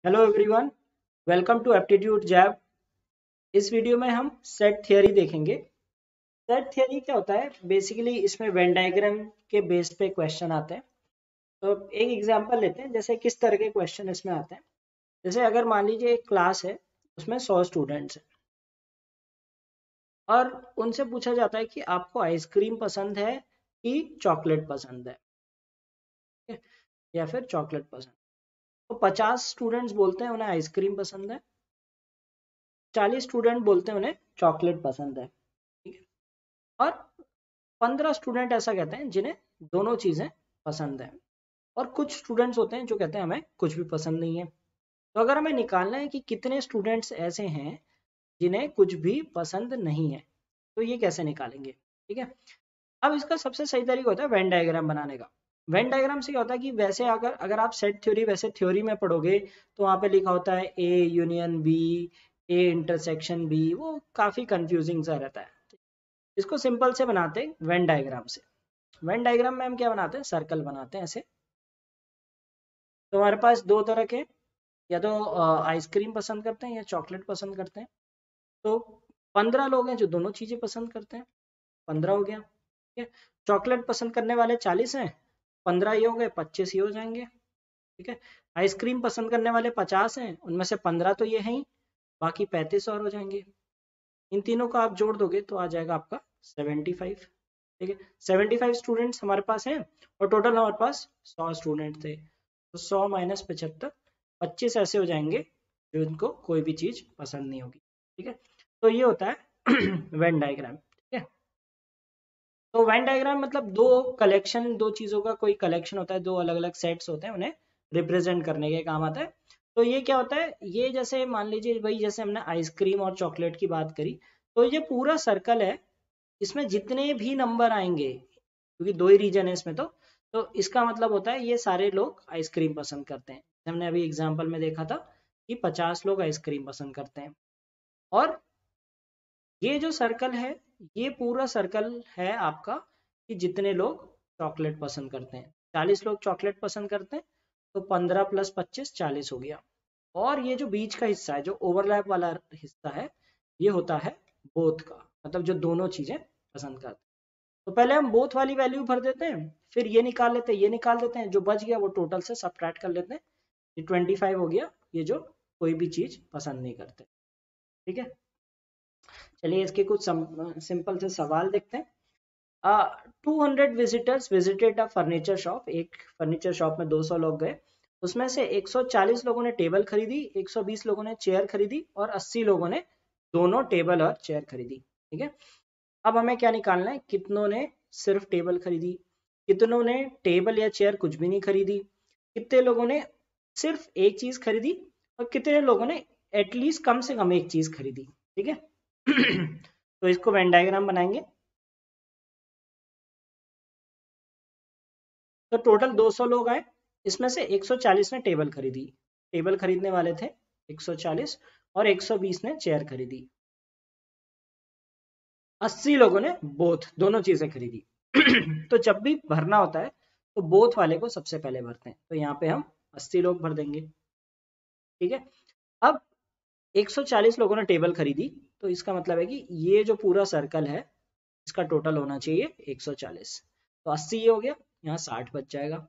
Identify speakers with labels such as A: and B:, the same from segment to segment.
A: Hello everyone, welcome to aptitude jab. इस video में हम सेट थियरी देखेंगे। सेट थियरी क्या होता है? बेसिकली इसमें वेन डायग्राम के बेस पे क्वेश्चन आते हैं। तो एक एग्जांपल लेते हैं, जैसे किस तरह के क्वेश्चन इसमें आते हैं। जैसे अगर मान लीजिए एक क्लास है, उसमें 100 स्टूडेंट्स हैं और उनसे पूछा जाता है कि आपको आइसक्रीम पसंद है कि चॉकलेट पसंद है, ठीक है? या फिर चॉकलेट पसंद। तो 50 स्टूडेंट्स बोलते हैं उन्हें आइसक्रीम पसंद है, 40 स्टूडेंट बोलते हैं उन्हें चॉकलेट पसंद है, ठीक है? और 15 स्टूडेंट ऐसा कहते हैं जिन्हें दोनों चीजें पसंद है, और कुछ स्टूडेंट्स होते हैं जो कहते हैं हमें कुछ भी पसंद नहीं है। तो अगर हमें निकालना है कि कितने स्टूडेंट्स ऐसे हैं जिन्हें कुछ भी पसंद नहीं है, तो ये कैसे निकालेंगे? ठीक है, अब इसका सबसे सही तरीका होता है वेन डायग्राम बनाने का। वेन डायग्राम से क्या होता है कि वैसे अगर अगर आप सेट थ्योरी वैसे थ्योरी में पढ़ोगे तो वहां पे लिखा होता है A union B, A intersection B, वो काफी कंफ्यूजिंग सा रहता है। इसको सिंपल से बनाते हैं वेन डायग्राम से। वेन डायग्राम में हम क्या बनाते हैं? सर्कल बनाते हैं ऐसे। तो हमारे पास दो तरह के, या तो आइसक्रीम पसंद करते हैं या चॉकलेट पसंद करते हैं। तो 15 लोग हैं जो दोनों चीजें पसंद करते हैं, 15 हो गया, ठीक है। चॉकलेट पसंद करने वाले 40 हैं, 15 ये हो गए, 25 ये हो जाएंगे, ठीक है। आइसक्रीम पसंद करने वाले 50 हैं, उनमें से 15 तो ये हैं ही, बाकी 35 और हो जाएंगे। इन तीनों का आप जोड़ दोगे तो आ जाएगा आपका 75, ठीक है। 75 स्टूडेंट्स हमारे पास हैं और टोटल हमारे पास 100 स्टूडेंट थे। तो 100 माइनस 75, 25 ऐसे हो जाएंगे जो इनको कोई भी चीज पसंद नहीं होगी, ठीक है। तो ये होता है वेन डायग्राम, ठीक है। तो वेन डायग्राम मतलब दो कलेक्शन, दो चीजों का कोई कलेक्शन होता है, दो अलग अलग सेट्स होते हैं, उन्हें रिप्रेजेंट करने के काम आता है। तो ये क्या होता है? ये जैसे मान लीजिए भाई, जैसे हमने आइसक्रीम और चॉकलेट की बात करी, तो ये पूरा सर्कल है, इसमें जितने भी नंबर आएंगे, क्योंकि दो ही रीजन है इसमें, तो इसका मतलब होता है ये सारे लोग आइसक्रीम पसंद करते हैं। हमने अभी एग्जांपल में देखा था कि 50 लोग आइसक्रीम पसंद करते हैं। और ये जो सर्कल है, ये पूरा सर्कल है आपका कि जितने लोग चॉकलेट पसंद करते हैं। 40 लोग चॉकलेट पसंद करते हैं, तो 15 प्लस 25 40 हो गया। और ये जो बीच का हिस्सा है, जो ओवरलैप वाला हिस्सा है, ये होता है बोथ का, मतलब जो दोनों चीजें पसंद करते हैं। तो पहले हम बोथ वाली वैल्यू भर देते हैं, फिर ये निकाल लेते हैं, ये निकाल देते हैं, जो बच गया वो टोटल से सब्ट्रैक्ट कर लेते हैं। ये 25 हो गया, ये जो कोई भी चीज पसंद नहीं करते, ठीक है। चलिए इसके कुछ सिंपल से सवाल देखते हैं। 200 visitors visited a furniture shop. एक फर्नीचर शॉप में 200 लोग गए, उसमें से 140 लोगों ने टेबल खरीदी, 120 लोगों ने चेयर खरीदी और 80 लोगों ने दोनों टेबल और चेयर खरीदी, ठीक है। अब हमें क्या निकालना है? कितनों ने सिर्फ टेबल खरीदी, कितनों ने टेबल या चेयर कुछ भी नहीं खरीदी, कितने लोगों ने सिर्फ एक चीज खरीदी, और कितने लोगों ने एटलीस्ट कम से कम एक चीज खरीदी, ठीक है। तो इसको वेन डायग्राम बनाएंगे। तो टोटल 200 लोग आए, इसमें से 140 ने टेबल खरीदी, टेबल खरीदने वाले थे 140, और 120 ने चेयर खरीदी। 80 लोगों ने बोथ दोनों चीजें खरीदी। तो जब भी भरना होता है तो बोथ वाले को सबसे पहले भरते हैं, तो यहाँ पे हम 80 लोग भर देंगे, ठीक है। अब 140 लोगों ने टेबल खरीदी, तो इसका मतलब है कि ये जो पूरा सर्कल है, इसका टोटल होना चाहिए 140। तो 80 ये हो गया, यहाँ 60 बच जाएगा।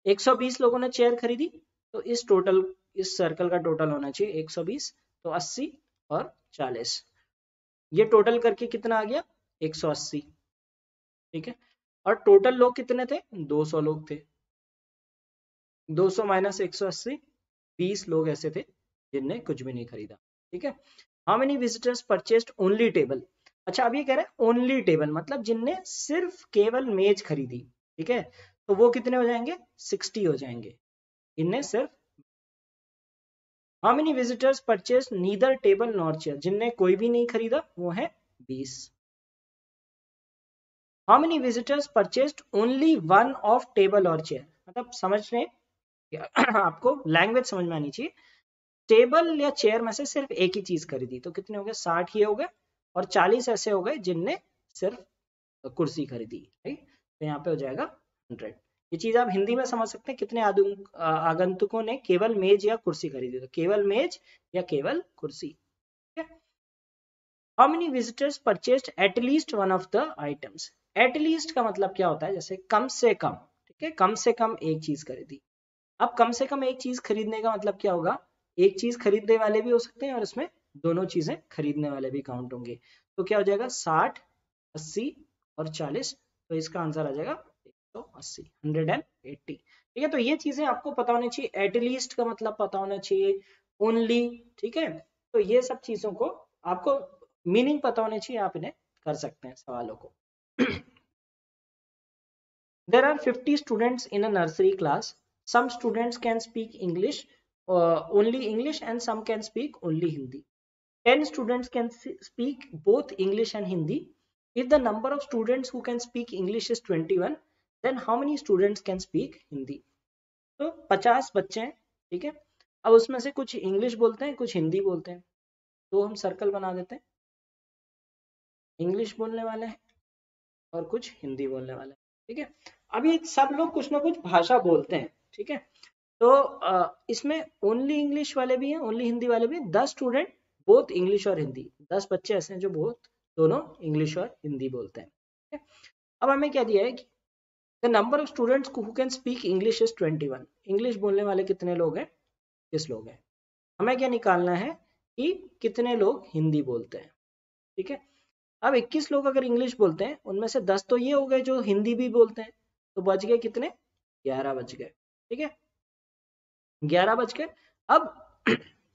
A: 120 लोगों ने चेयर खरीदी, तो इस सर्कल का टोटल होना चाहिए 120। तो 80 और 40, ये टोटल करके कितना आ गया? 180, ठीक है। और टोटल लोग कितने थे? 200 लोग थे। 200 माइनस 180, 20 लोग ऐसे थे जिनने कुछ भी नहीं खरीदा, ठीक है। How many visitors purchased only table. अच्छा, अब ये कह रहा है ओनली टेबल, मतलब जिनने सिर्फ केवल मेज खरीदी, ठीक है। तो वो कितने हो जाएंगे? 60 हो जाएंगे, इनने सिर्फ। How many visitors purchase neither table nor chair, जिनने कोई भी नहीं खरीदा, वो है 20। How many visitors purchase only one of table और चेयर, मतलब समझने आपको लैंग्वेज समझ में आनी चाहिए। टेबल या चेयर में से सिर्फ एक ही चीज खरीदी, तो कितने हो गए? 60 ये हो गए, और 40 ऐसे हो गए जिनने सिर्फ कुर्सी खरीदी, राइट। तो यहाँ पे हो जाएगा 100। ये चीज आप हिंदी में समझ सकते हैं, कितने आगंतुकों ने केवल मेज या कुर्सी खरीदी, तो केवल मेज या केवल कुर्सी। ठीक है। How many visitors purchased at least one of the items. At least का मतलब क्या होता है, जैसे कम से कम, ठीक है, कम से कम एक चीज खरीदी। अब कम से कम एक चीज खरीदने का मतलब क्या होगा, एक चीज खरीदने वाले भी हो सकते हैं और इसमें दोनों चीजें खरीदने वाले भी काउंट होंगे। तो क्या हो जाएगा 60, 80 और 40, तो इसका आंसर आ जाएगा 180, 180। ठीक है, तो ये चीजें आपको पता होनी चाहिए, एटलीस्ट का मतलब पता होना चाहिए, ओनली, ठीक है, तो ये सब चीजों को आपको मीनिंग पता होने चाहिए, आप इन्हें कर सकते हैं सवालों को। There are 50 students in a nursery class. Some students can speak English, only English, and some can speak only Hindi. 10 students can speak both English and Hindi. If the number of students who can speak English is 21, then how many students can speak Hindi? तो 50 बच्चे हैं, ठीक है, अब उसमें से कुछ English बोलते हैं, कुछ हिंदी बोलते हैं, तो हम सर्कल बना देते हैं, इंग्लिश बोलने वाले हैं और कुछ हिंदी बोलने वाले हैं। ठीक है, अभी सब लोग कुछ ना कुछ भाषा बोलते हैं, ठीक है, तो इसमें ओनली इंग्लिश वाले भी हैं, ओनली हिंदी वाले भी हैं, 10 स्टूडेंट बोथ इंग्लिश और हिंदी, 10 बच्चे ऐसे हैं जो बोथ दोनों इंग्लिश और हिंदी बोलते हैं। ठीक है? अब हमें क्या दिया है कि the number of students who can speak English is 21। English बोलने वाले कितने लोग हैं, 20 लोग हैं। हमें क्या निकालना है कि कितने लोग हिंदी बोलते हैं। ठीक है, अब 21 लोग अगर इंग्लिश बोलते हैं, उनमें से 10 तो ये हो गए जो हिंदी भी बोलते हैं, तो बच गए कितने, 11 बच गए। ठीक है, 11 बच गए। अब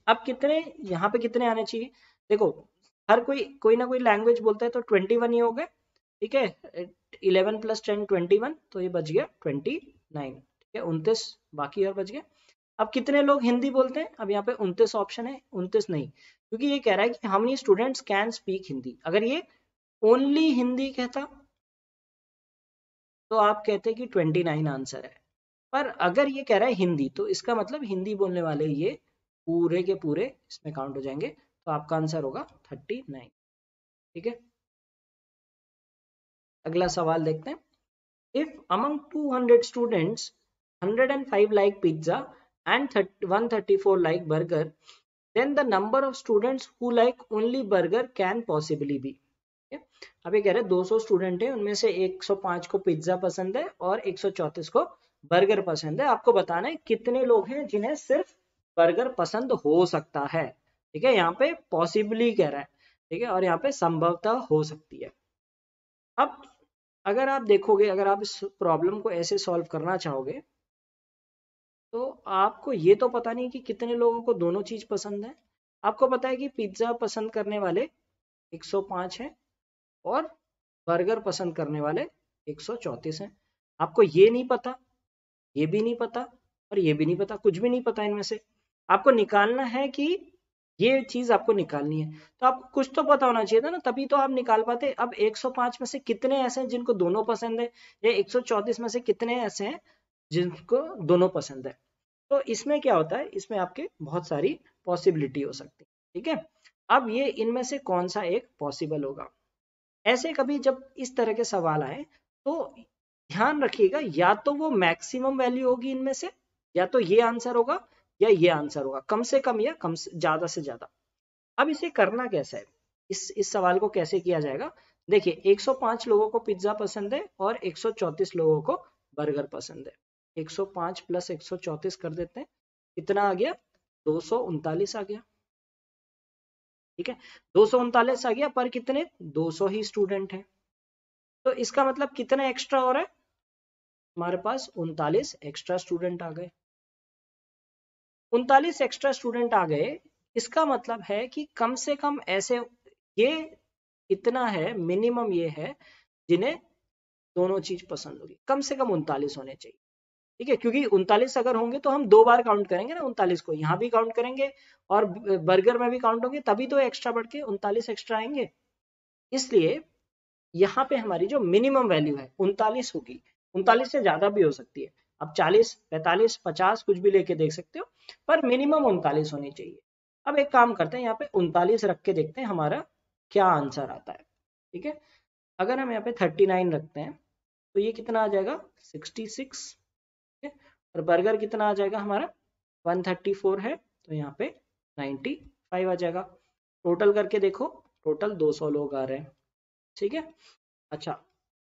A: अब कितने यहाँ पे कितने आने चाहिए, देखो हर कोई ना कोई लैंग्वेज बोलता है, तो 21 ही हो गए। ठीक है, 11 + 10 21, तो ये बच गया 29। ठीक है, 29 बाकी और बच गए। अब कितने लोग हिंदी बोलते हैं, अब यहाँ पे 29 ऑप्शन है, 29 नहीं, क्योंकि ये कह रहा है कि how many students can speak Hindi. अगर ये ओनली हिंदी कहता तो आप कहते कि 29 आंसर है, पर अगर ये कह रहा है हिंदी, तो इसका मतलब हिंदी बोलने वाले ये पूरे के पूरे इसमें काउंट हो जाएंगे, तो आपका आंसर होगा 39। ठीक है, अगला सवाल देखते हैं। If among 200 students 105 like pizza and 134 like burger, then the number of students who like only burger can possibly be। अब ये कह रहे हैं 200 स्टूडेंट है, उनमें से 105 को पिज्जा पसंद है और 134 को बर्गर पसंद है। आपको बताना है कितने लोग हैं जिन्हें सिर्फ बर्गर पसंद हो सकता है। ठीक है, यहाँ पे पॉसिबली कह रहा है, ठीक है, और यहाँ पे संभवतः हो सकती है। अब अगर आप देखोगे, अगर आप इस प्रॉब्लम को ऐसे सॉल्व करना चाहोगे, तो आपको ये तो पता नहीं कि कितने लोगों को दोनों चीज पसंद है। आपको पता है कि पिज्जा पसंद करने वाले 105 हैं और बर्गर पसंद करने वाले 134 हैं। आपको ये नहीं पता, ये भी नहीं पता और ये भी नहीं पता, कुछ भी नहीं पता इनमें से। आपको निकालना है कि ये चीज आपको निकालनी है, तो आपको कुछ तो पता होना चाहिए था ना, तभी तो आप निकाल पाते। अब 105 में से कितने ऐसे हैं जिनको दोनों पसंद है, या 134 में से कितने ऐसे हैं जिनको दोनों पसंद है। तो इसमें क्या होता है, इसमें आपके बहुत सारी पॉसिबिलिटी हो सकती है। ठीक है, अब ये इनमें से कौन सा एक पॉसिबल होगा। ऐसे कभी जब इस तरह के सवाल आए तो ध्यान रखिएगा, या तो वो मैक्सिमम वैल्यू होगी इनमें से, या तो ये आंसर होगा या ये आंसर होगा, कम से कम या कम से ज्यादा। अब इसे करना कैसा है, इस सवाल को कैसे किया जाएगा। देखिए 105 लोगों को पिज्जा पसंद है और 134 लोगों को बर्गर पसंद है। 105 + 134 कर देते हैं, कितना आ गया, 239 आ गया। ठीक है, 239 आ गया, पर कितने, 200 ही स्टूडेंट हैं, तो इसका मतलब कितना एक्स्ट्रा हो रहा है, हमारे पास 39 एक्स्ट्रा स्टूडेंट आ गए। 39 एक्स्ट्रा स्टूडेंट आ गए, इसका मतलब है कि कम से कम ऐसे, ये इतना है, मिनिमम ये है जिन्हें दोनों चीज पसंद होगी, कम से कम 39 होने चाहिए। ठीक है, क्योंकि 39 अगर होंगे तो हम 2 बार काउंट करेंगे ना 39 को, यहाँ भी काउंट करेंगे और बर्गर में भी काउंट होंगे, तभी तो एक्स्ट्रा बढ़ के 39 एक्स्ट्रा आएंगे। इसलिए यहाँ पे हमारी जो मिनिमम वैल्यू है 39 होगी, 39 से ज्यादा भी हो सकती है, अब 40, 45, 50 कुछ भी लेके देख सकते हो, पर मिनिमम 39 होनी चाहिए। अब एक काम करते हैं, यहाँ पे 39 रख के देखते हैं हमारा क्या आंसर आता है। ठीक है, अगर हम यहाँ पे 39 रखते हैं तो ये कितना आ जाएगा, 66। और बर्गर कितना आ जाएगा हमारा 134 है, तो यहाँ पे 95 आ जाएगा। टोटल करके देखो, टोटल 200 लोग आ रहे हैं, ठीक है। अच्छा,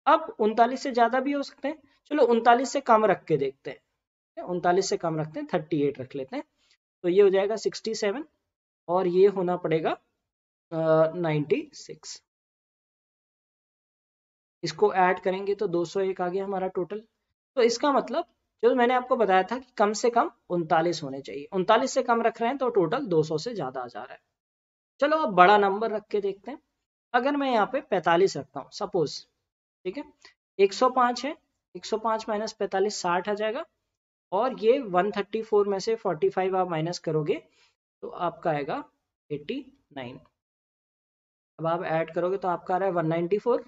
A: अब 39 से ज्यादा भी हो सकते हैं, चलो 39 से कम रख के देखते हैं, 39 से कम रखते हैं, 38 रख लेते हैं, तो ये हो जाएगा 67 और ये होना पड़ेगा 96। इसको ऐड करेंगे तो 201 आ गया हमारा टोटल। तो इसका मतलब जो मैंने आपको बताया था कि कम से कम 39 होने चाहिए, 39 से कम रख रहे हैं तो टोटल 200 से ज्यादा आ जा रहा है। चलो अब बड़ा नंबर रख के देखते हैं। अगर मैं यहाँ पे 45 रखता हूँ सपोज, ठीक है, 105 है, 105 माइनस 45 60 आ जाएगा, और ये 134 में से 45 आप माइनस करोगे तो आपका आएगा 89। अब आप ऐड करोगे तो आपका आ रहा है 194,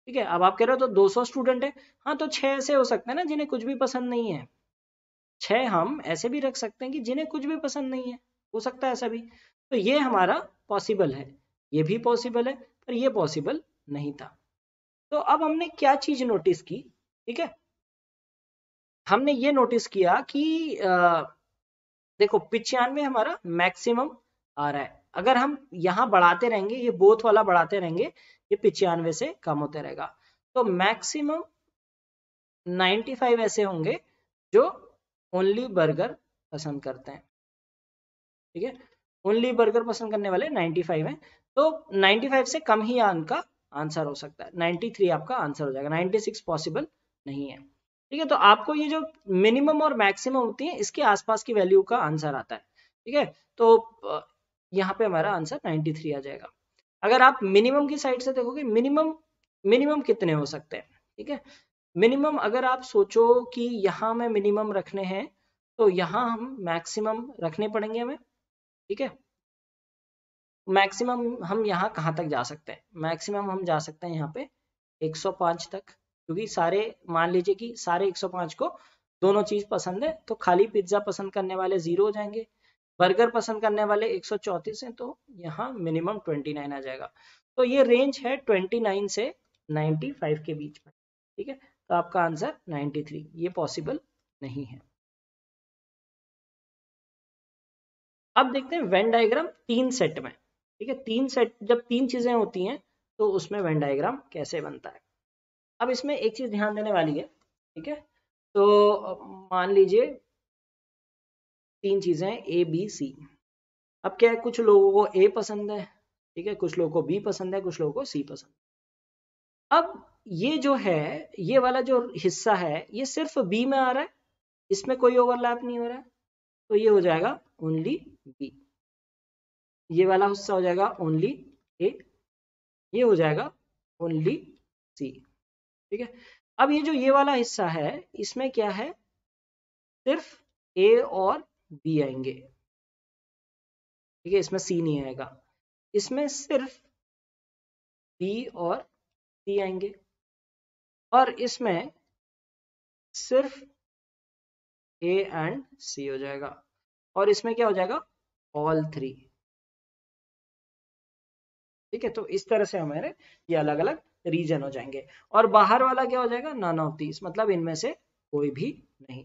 A: ठीक है। अब आप कह रहे हो तो 200 स्टूडेंट है, हाँ तो 6 ऐसे हो सकते हैं ना जिन्हें कुछ भी पसंद नहीं है, 6 हम ऐसे भी रख सकते हैं कि जिन्हें कुछ भी पसंद नहीं है, हो सकता है ऐसा भी। तो ये हमारा पॉसिबल है, ये भी पॉसिबल है, पर ये पॉसिबल नहीं था। तो अब हमने क्या चीज नोटिस की, ठीक है, हमने ये नोटिस किया कि देखो 95 हमारा मैक्सिमम आ रहा है, अगर हम यहाँ बढ़ाते रहेंगे, ये बोथ वाला बढ़ाते रहेंगे, ये 95 से कम होते रहेगा, तो मैक्सिमम 95 ऐसे होंगे जो ओनली बर्गर पसंद करते हैं, ठीक है, ओनली बर्गर पसंद करने वाले 95 हैं, तो 95 से कम ही उनका आंसर हो सकता है, 93 आपका आंसर हो जाएगा, 96 पॉसिबल नहीं है, ठीक है। तो आपको ये जो मिनिमम और मैक्सिमम होती है इसके आसपास की वैल्यू का आंसर आता है, ठीक है। तो यहाँ पे हमारा आंसर 93 आ जाएगा। अगर आप मिनिमम की साइड से देखोगे, मिनिमम मिनिमम कितने हो सकते हैं, ठीक है, मिनिमम अगर आप सोचो कि यहाँ में मिनिमम रखने हैं तो यहाँ हम मैक्सिमम रखने पड़ेंगे हमें, ठीक है। मैक्सिमम हम यहाँ कहाँ तक जा सकते हैं, मैक्सिमम हम जा सकते हैं यहाँ पे 105 तक, क्योंकि सारे मान लीजिए कि सारे 105 को दोनों चीज पसंद है, तो खाली पिज्जा पसंद करने वाले 0 हो जाएंगे, बर्गर पसंद करने वाले 134 हैं, तो यहाँ मिनिमम 29 आ जाएगा। तो ये रेंज है 29 से 95 के बीच में, ठीक है। तो आपका आंसर 93, ये पॉसिबल नहीं है। अब देखते हैं वेन डायग्राम 3 सेट में, ठीक है, 3 सेट जब 3 चीजें होती हैं तो उसमें वेन डायग्राम कैसे बनता है। अब इसमें एक चीज ध्यान देने वाली है, ठीक है, तो मान लीजिए 3 चीजें ए बी सी। अब क्या है, कुछ लोगों को ए पसंद है, ठीक है, कुछ लोगों को बी पसंद है, कुछ लोगों को सी पसंद है। अब ये जो है, ये वाला जो हिस्सा है ये सिर्फ बी में आ रहा है, इसमें कोई ओवरलैप नहीं हो रहा है, तो ये हो जाएगा ओनली बी। ये वाला हिस्सा हो जाएगा ओनली ए, ये हो जाएगा ओनली सी, ठीक है। अब ये जो ये वाला हिस्सा है इसमें क्या है, सिर्फ ए और बी आएंगे, ठीक है, इसमें सी नहीं आएगा, इसमें सिर्फ बी और सी आएंगे, और इसमें सिर्फ ए एंड सी हो जाएगा, और इसमें क्या हो जाएगा, ऑल 3, ठीक है। तो इस तरह से हमारे ये अलग अलग रीजन हो जाएंगे, और बाहर वाला क्या हो जाएगा, नन ऑफ दीज, मतलब इनमें से कोई भी नहीं,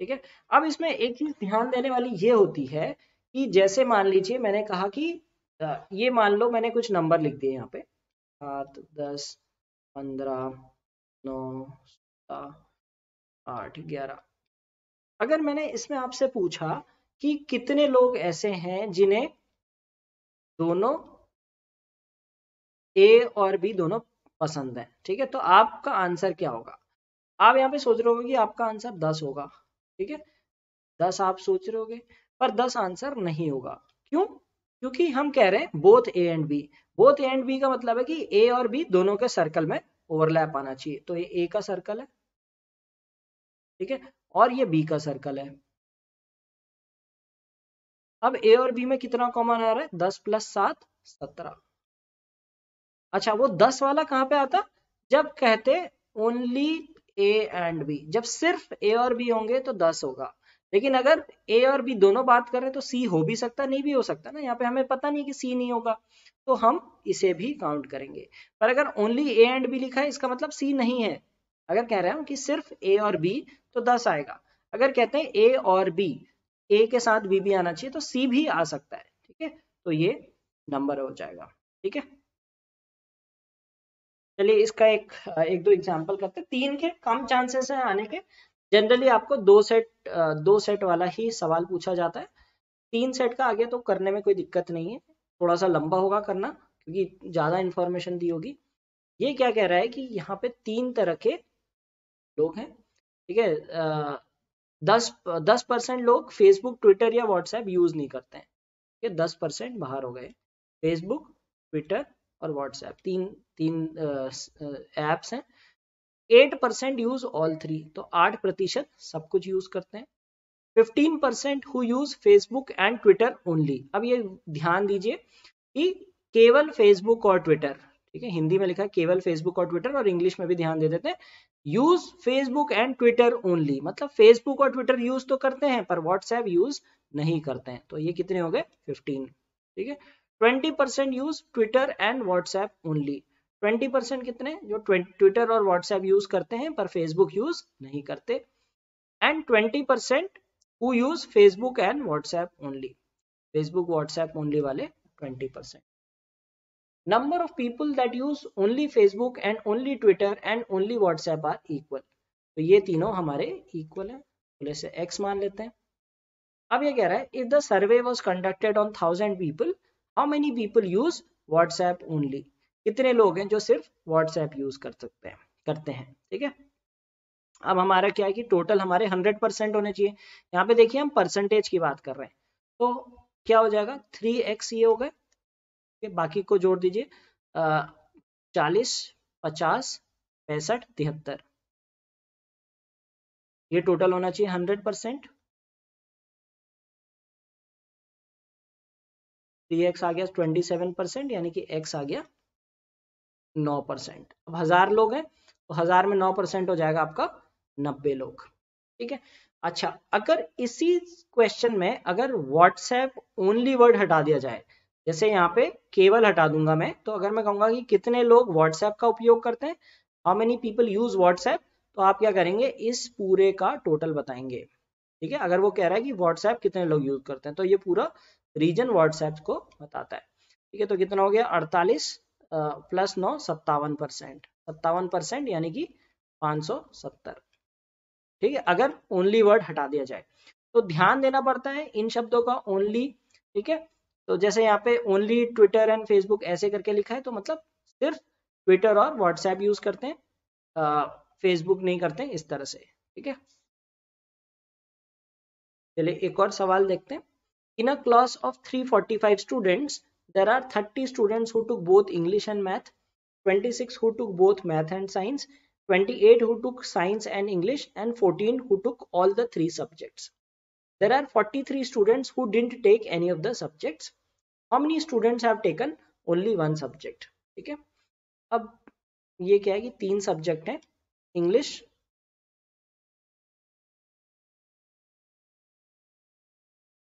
A: ठीक है। अब इसमें एक चीज ध्यान देने वाली ये होती है कि जैसे मान लीजिए मैंने कहा कि ये मान लो मैंने कुछ नंबर लिख दिए यहाँ पे 7 10 15 9 8 11। अगर मैंने इसमें आपसे पूछा कि कितने लोग ऐसे हैं जिन्हें दोनों ए और बी दोनों पसंद है, ठीक है, तो आपका आंसर क्या होगा। आप यहाँ पे सोच रहे होगे कि आपका आंसर 10 होगा, ठीक है, 10 आप सोच रहे होगे, पर 10 आंसर नहीं होगा। क्यों, क्योंकि हम कह रहे हैं both A and B, both A and B का मतलब है कि ए और बी दोनों के सर्कल में ओवरलैप आना चाहिए, तो ये ए का सर्कल है, ठीक है, और ये बी का सर्कल है। अब ए और बी में कितना कॉमन आ रहा है, 10 + 7 17। अच्छा, वो 10 वाला कहाँ पे आता, जब कहते ओनली ए एंड बी, जब सिर्फ ए और बी होंगे तो 10 होगा, लेकिन अगर ए और बी दोनों बात करें तो सी हो भी सकता नहीं भी हो सकता ना, यहाँ पे हमें पता नहीं कि सी नहीं होगा, तो हम इसे भी काउंट करेंगे। पर अगर ओनली ए एंड बी लिखा है इसका मतलब सी नहीं है, अगर कह रहे हैं कि सिर्फ ए और बी तो 10 आएगा, अगर कहते हैं ए और बी, ए के साथ बी भी आना चाहिए तो सी भी आ सकता है, ठीक है, तो ये नंबर हो जाएगा, ठीक है। चलिए इसका एक दो एग्जांपल करते हैं। 3 के कम चांसेस है आने के। जनरली आपको दो सेट वाला ही सवाल पूछा जाता है। 3 सेट का आगे तो करने में कोई दिक्कत नहीं है, थोड़ा सा लंबा होगा करना क्योंकि ज्यादा इंफॉर्मेशन दी होगी। ये क्या कह रहा है कि यहाँ पे 3 तरह के लोग हैं, ठीक है। 10% लोग फेसबुक, ट्विटर या व्हाट्सएप यूज नहीं करते हैं, ठीक है, 10% बाहर हो गए। फेसबुक, ट्विटर और व्हाट्सएप तीन तीन एप्स हैं। 8% यूज ऑल थ्री, तो 8% सब कुछ यूज करते हैं। 15% who use Facebook and Twitter only. अब ये ध्यान दीजिए कि केवल फेसबुक और ट्विटर, ठीक है, हिंदी में लिखा है केवल फेसबुक और ट्विटर, और इंग्लिश में भी ध्यान दे देते हैं use Facebook and Twitter only, मतलब फेसबुक और ट्विटर यूज तो करते हैं पर व्हाट्सएप यूज नहीं करते हैं। तो ये कितने हो गए? 15, ठीक है। 20% use Twitter and WhatsApp only. 20% कितने? जो ट्विटर और व्हाट्सएप यूज करते हैं पर फेसबुक यूज नहीं करते। And 20% who use Facebook and WhatsApp only, Facebook WhatsApp only वाले 20%। Number of people that use only Facebook and only Twitter and only WhatsApp are equal. तो ये तीनों हमारे इक्वल है, तो इसे x मान लेते हैं। अब ये कह रहा है if the survey was conducted on 1000 people, how many people use WhatsApp only? कितने लोग हैं जो सिर्फ WhatsApp यूज करते हैं, ठीक है। अब हमारा क्या है कि टोटल हमारे 100% होने चाहिए। यहाँ पे देखिए हम परसेंटेज की बात कर रहे हैं, तो क्या हो जाएगा? 3x ये हो गए, बाकी को जोड़ दीजिए 40, 50, 65, 73, ये टोटल होना चाहिए 100%। 3x आ गया 27%, यानी कि x आ गया 9%। अब 1000 लोग हैं तो 1000 में 9% हो जाएगा आपका 90 लोग, ठीक है। अच्छा, अगर इसी क्वेश्चन में अगर व्हाट्सएप ओनली वर्ड हटा दिया जाए, जैसे यहाँ पे केवल हटा दूंगा मैं, तो अगर मैं कहूंगा कि कितने लोग व्हाट्सएप का उपयोग करते हैं, how many people use WhatsApp, तो आप क्या करेंगे? इस पूरे का टोटल बताएंगे, ठीक है। अगर वो कह रहा है कि व्हाट्सएप कितने लोग यूज करते हैं, तो ये पूरा रीजन व्हाट्सएप को बताता है, ठीक है। तो कितना हो गया? 48 प्लस 9 57%, 57% यानी कि 570, ठीक है, अगर ओनली वर्ड हटा दिया जाए। तो ध्यान देना पड़ता है इन शब्दों का, ओनली, ठीक है। तो जैसे यहाँ पे ओनली ट्विटर एंड फेसबुक ऐसे करके लिखा है, तो मतलब सिर्फ ट्विटर और व्हाट्सएप यूज करते हैं, फेसबुक नहीं करते हैं, इस तरह से, ठीक है। चलिए एक और सवाल देखते हैं। In a class of 345 students there are 30 students who took both English and math, 26 who took both math and science, 28 who took science and English, and 14 who took all the 3 subjects. There are 43 students who didn't take any of the subjects. How many students have taken only one subject? ठीक है। अब ये क्या है कि 3 subject हैं, English,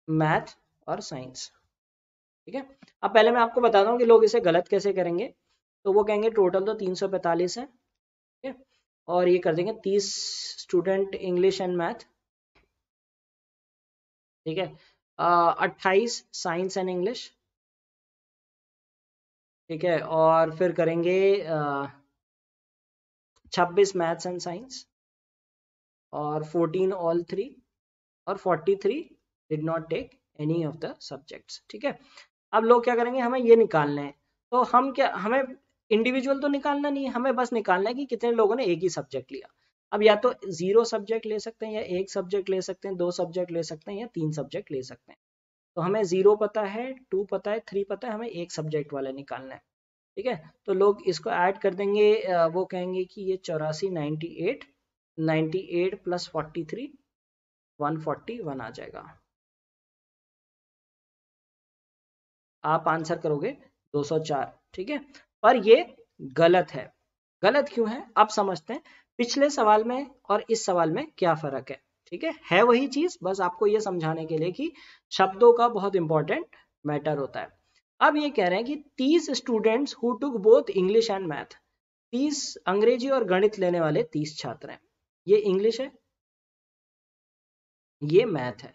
A: math और science, ठीक है। अब पहले मैं आपको बता दूं कि लोग इसे गलत कैसे करेंगे। तो वो कहेंगे टोटल तो 345 है, ठीक है, और ये कर देंगे 30 स्टूडेंट इंग्लिश एंड मैथ, ठीक है, 28 साइंस एंड इंग्लिश, ठीक है, और फिर करेंगे 26 मैथ्स एंड साइंस, और 14 ऑल 3, और 43 did not take any of the subjects, ठीक है। अब लोग क्या करेंगे? हमें ये निकालना है, तो हम क्या, हमें इंडिविजुअल तो निकालना नहीं है, हमें बस निकालना है कि कितने लोगों ने एक ही सब्जेक्ट लिया। अब या तो 0 सब्जेक्ट ले सकते हैं, या 1 सब्जेक्ट ले सकते हैं, 2 सब्जेक्ट ले सकते हैं, या 3 सब्जेक्ट ले सकते हैं। तो हमें 0 पता है, 2 पता है, 3 पता है, हमें एक सब्जेक्ट वाला निकालना है, ठीक है। तो लोग इसको ऐड कर देंगे, वो कहेंगे कि ये 84, 98 प्लस 43 141 आ जाएगा। आप आंसर करोगे 204, ठीक है, पर ये गलत है। गलत क्यों है अब समझते हैं। पिछले सवाल में और इस सवाल में क्या फर्क है, ठीक है वही चीज, बस आपको ये समझाने के लिए कि शब्दों का बहुत इंपॉर्टेंट मैटर होता है। अब ये कह रहे हैं कि 30 students who took both English and math, 30 अंग्रेजी और गणित लेने वाले 30 छात्र हैं। ये इंग्लिश है, ये मैथ है।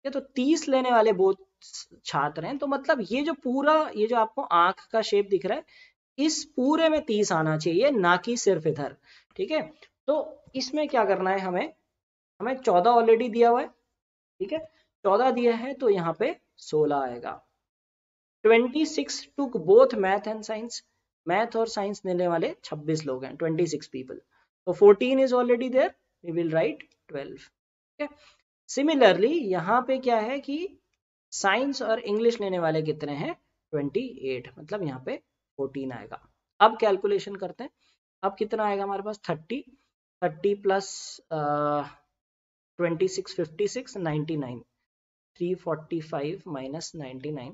A: ये तो 30 लेने वाले बहुत छात्र हैं, तो मतलब ये जो पूरा, ये जो आपको आंख का शेप दिख रहा है, इस पूरे में 30 आना चाहिए, ना कि सिर्फ इधर। ठीक है, तो इसमें क्या करना है, हमें हमें 14 ऑलरेडी दिया हुआ है। ठीक है, 14 दिया है तो यहाँ पे 16 आएगा। 26 took both math and science, math और साइंस लेने वाले 26 लोग हैं, 26 पीपल। तो 14 is already there, we will write 12। ठीक है, सिमिलरली यहाँ पे क्या है कि साइंस और इंग्लिश लेने वाले कितने हैं, 28, मतलब यहाँ पे 14 आएगा। अब कैलकुलेशन करते हैं, अब कितना आएगा हमारे पास, 30 प्लस 26 56 99, 345 माइनस 99,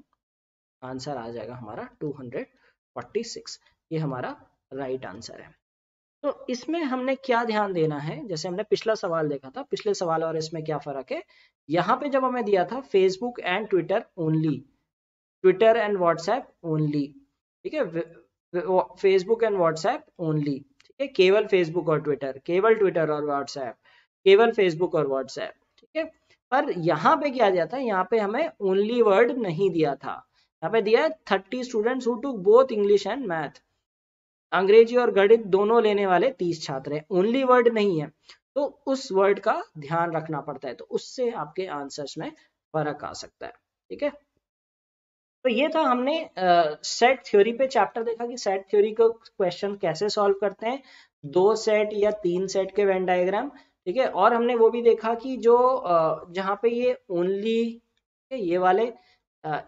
A: आंसर आ जाएगा हमारा 246। ये हमारा राइट आंसर है। तो इसमें हमने क्या ध्यान देना है, जैसे हमने पिछला सवाल देखा था, पिछले सवाल और इसमें क्या फर्क है, यहाँ पे जब हमें दिया था Facebook and Twitter only, Twitter and WhatsApp only, ठीक है, फेसबुक एंड व्हाट्सएप ओनली, ठीक है, केवल फेसबुक और ट्विटर, केवल ट्विटर और व्हाट्सएप, केवल फेसबुक और व्हाट्सएप। ठीक है, पर यहाँ पे क्या दिया था, यहाँ पे हमें ओनली वर्ड नहीं दिया था, यहाँ पे दिया है 30 students who took both English and math, अंग्रेजी और गणित दोनों लेने वाले 30 छात्र हैं, ओनली वर्ड नहीं है, तो उस वर्ड का ध्यान रखना पड़ता है, तो उससे आपके आंसर्स में फर्क आ सकता है। ठीक है, तो ये था, हमने सेट थ्योरी पे चैप्टर देखा कि सेट थ्योरी को क्वेश्चन कैसे सॉल्व करते हैं, 2 सेट या 3 सेट के वेन डायग्राम। ठीक है, और हमने वो भी देखा कि जो जहाँ पे ये ओनली, ये वाले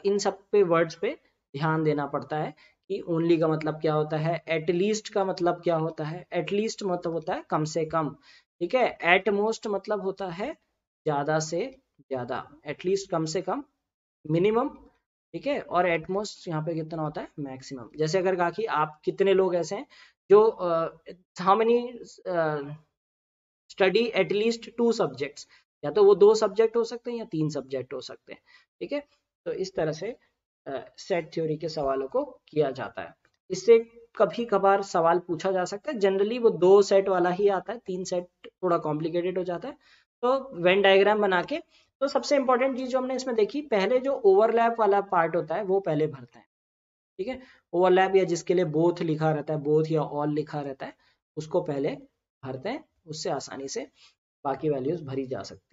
A: इन सब पे वर्ड्स पे ध्यान देना पड़ता है कि ओनली का मतलब क्या होता है, एटलीस्ट का मतलब क्या होता है, एटलीस्ट मतलब होता है कम से कम। ठीक है, एट मोस्ट मतलब होता है ज्यादा से ज्यादा, एटलीस्ट कम से कम, मिनिमम। ठीक है, और एटमोस्ट यहाँ पे कितना होता है, मैक्सिमम। जैसे अगर कहा कि आप कितने लोग ऐसे हैं जो how many study at least 2 subjects, या तो वो 2 सब्जेक्ट हो सकते हैं या 3 सब्जेक्ट हो सकते हैं। ठीक है, तो इस तरह से सेट थ्योरी के सवालों को किया जाता है। इससे कभी कभार सवाल पूछा जा सकता है, जनरली वो 2 सेट वाला ही आता है, 3 सेट थोड़ा कॉम्प्लिकेटेड हो जाता है। तो वेन डायग्राम बना के, तो सबसे इंपॉर्टेंट चीज जो हमने इसमें देखी, पहले जो ओवरलैप वाला पार्ट होता है वो पहले भरते हैं। ठीक है, ओवरलैप या जिसके लिए बोथ लिखा रहता है, बोथ या ऑल लिखा रहता है, उसको पहले भरते हैं, उससे आसानी से बाकी वैल्यूज भरी जा सकती है।